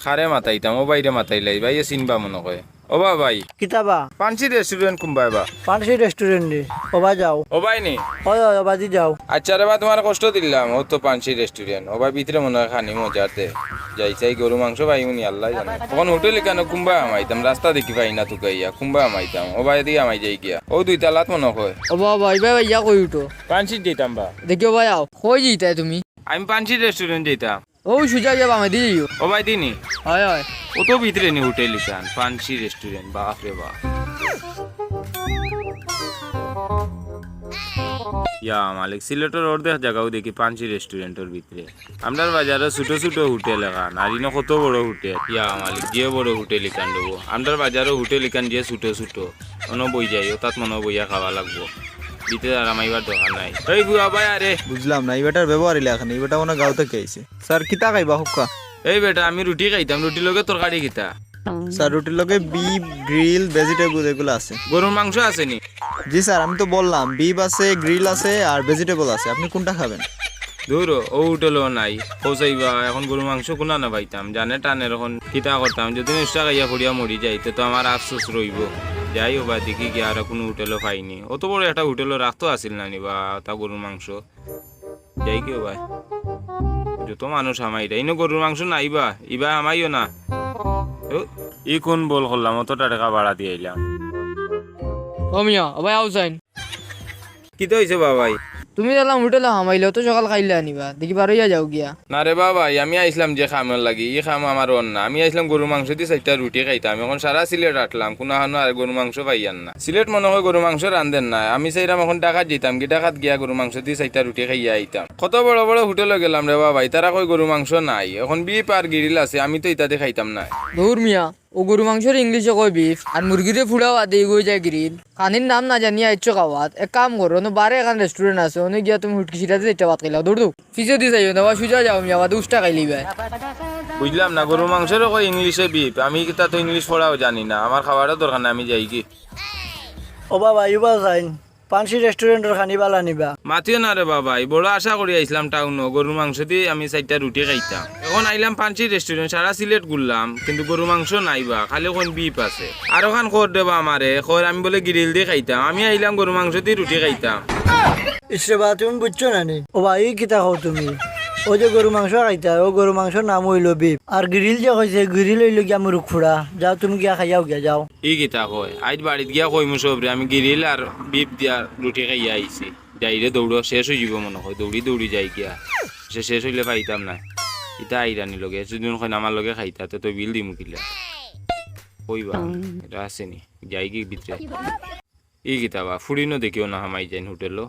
খারে মাতাইতাম ও বাইরে মাতাইলাই ভাই চিনবা মনে কয় ও বা ভাই কিতাবা পানসি রেস্টুরেন্ট কোনবাই বা পানসি রেস্টুরেন্ট ওবা যাও ও ভাই নি ওই ওবাদি যাও আচ্ছা রে বা তোমার কষ্ট দিলাম ও তো পানসি রেস্টুরেন্ট ও ভাই ভিতরে মনে হয় খানি মজাতে যাই চাই গরু মাংস ভাই উনি আল্লাহ জানে তখন হোটেলে কেন কুম্বা আমাইতাম রাস্তা দেখি পাই না তুকাইয়া কুম্বা আমাইতাম ও ভাই দিয়ে আমাই যাই গিয়া ও দুই তালাত মনে হয় ও বাবা ভাই ভাই ইয়া কই উঠো পানসি দিতাম বা দেখিও ভাই আও কই যাইতা তুমি আমি পানসি রেস্টুরেন্ট যেতাম ও সুজা যাবা আমি দিয়ে যাইও ও ভাই দিনি হয় হয় ও তো ভিতরে নি হোটেল লিখান পানসি রেস্টুরেন্ট বাপ রে বাপ ইয়া মালিক সিলেটের অর্ধেক জায়গাও দেখি পানসি রেস্টুরেন্টের ভিতরে আমরার বাজারে ছোট ছোট হোটেল এখান আর ইনো কত বড় হোটেল ইয়া মালিক যে বড় হোটেল এখান দেবো আমরার বাজারে হোটেল এখান যে ছোট ছোট মনে বই যাইও তাত মনে বইয়া খাওয়া লাগবো ভিতরে আর আমাইবার দোকান নাই এই বুয়া ভাই আরে বুঝলাম না এবারটার ব্যবহার ইলে এখন এবারটা মনে গাঁও থেকে আইছে স্যার কিতা খাইবা হুক্কা এই বেটা আমি রুটি খাইতাম রুটির লগে তরকারি কিতা স্যার রুটির লগে বিফ গ্রিল ভেজিটেবল এগুলো আছে গরুর মাংস আছে নি জি স্যার আমি তো বললাম বিফ আছে গ্রিল আছে আর ভেজিটেবল আছে আপনি কোনটা খাবেন দূর ও হোটেলও নাই পৌঁছাইবা এখন গরু মাংস কোনা না পাইতাম জানে টানের এখন কিতা করতাম যদি নিষ্ঠা খাইয়া ফুড়িয়া মরি যাই তো আমার আফসোস রইব যাই ও বা দেখি কি আর কোনো হোটেলও পাইনি অত বড় একটা হোটেলও রাখতো আসিল না নি বা তা গরুর মাংস যাই কেউ ভাই যত মানুষ আমাইরা ইনো গরুর মাংস নাইবা ইবা আমাইও না ই কোন বল করলাম অত টাকা ভাড়া দিয়ে আইলাম ও মিয়া ও ভাই আও যাইন কি তো হয়েছে বাবাই তুমি দেখলাম হোটেলে হামাইলে তো সকাল খাইলে আনিবা দেখি বারইয়া যাও গিয়া না রে বাবাই আমি আইসলাম যে খামের লাগি ই খাম আমার অন না আমি আইসলাম গরু মাংস দিয়ে 4টা রুটি খাইতাম এখন সারা সিলেট আটলাম কোনো হানো আর গরু মাংস পাইয়ান না সিলেট মনে হয় গরু মাংস রান্ধেন না আমি চাইলাম এখন ডাকাত যেতাম কি ডাকাত গিয়া গরু মাংস দিয়ে 4টা রুটি খাইয়া আইতাম কত বড় বড় হোটেলে গেলাম রে বাবাই তারা কই গরু মাংস নাই এখন বিপ আর গিরিল আছে আমি তো ইতাতে খাইতাম না দৌড় মিয়া ও গরু মাংসের ইংলিশে কয় বিফ আর মুরগিরে ফুড়াও আদে গই যায় গ্রিল কানির নাম না জানিয়া ইচ্ছো খাওয়াত এক কাম করো নো বারে এখান রেস্টুরেন্ট আছে ওনে গিয়া তুমি হুটকি সিটাতে এটা ভাত খাইলাও দৌড় দৌ ফিসে দি যাইও না বা সুজা যাও মিয়া বা 2টা খাইলি ভাই বুঝলাম না গরু মাংসেরও কই ইংলিশে বিপ আমি তা তো ইংলিশ পড়াও জানি না আমার খাবারও দরকার না আমি যাই কি ও বাবা ইবা যাইন পানসি রেস্টুরেন্টের খানি বালা নিবা মাতিও না রে বাবাই বড় আশা করি আইসলাম টাউন গরুর মাংস দিয়ে আমি 4টা রুটি খাইতাম এখন আইলাম পানসি রেস্টুরেন্ট সারা সিলেট ঘুরলাম কিন্তু গরু মাংস নাইবা খালি কোন বিপ আছে আর ওখান খর দেবা আমারে খর আমি বলে গিরিল দিয়ে খাইতাম আমি আইলাম গরু মাংস দিয়ে রুটি খাইতাম ইসরে বা তুমি বুঝছো না নি ও ভাই কিতা খাও তুমি ও যে গরু মাংস খাইতা ও গরু মাংসর নাম হইলো বিপ আর গ্রিল যে কইছে গ্রিল হইলো গিয়া মুরুখ ফুড়া যাও তুমি গিয়া খাইয়াও গিয়া যাও ই কিতা কয় আজ বাড়িত গিয়া কইমু সবরে আমি গিরিল আর বিপ দিয়া রুটি খাইয়া আইছি যাইরে দৌড় শেষ হয়ে যাব মনে হয় দৌড়ি দৌড়ি যাই গিয়া সে শেষ হইলে পাইতাম না ইতা আইরানি লগে সেদিন কইন আমার লগে খাইতা তো বিল দিমু কিলা কইবা এটা আসেনি যাই কি ভিতরে ই কিতা বা ফুড়িনো দেখিও না হামাই যাইন হোটেলও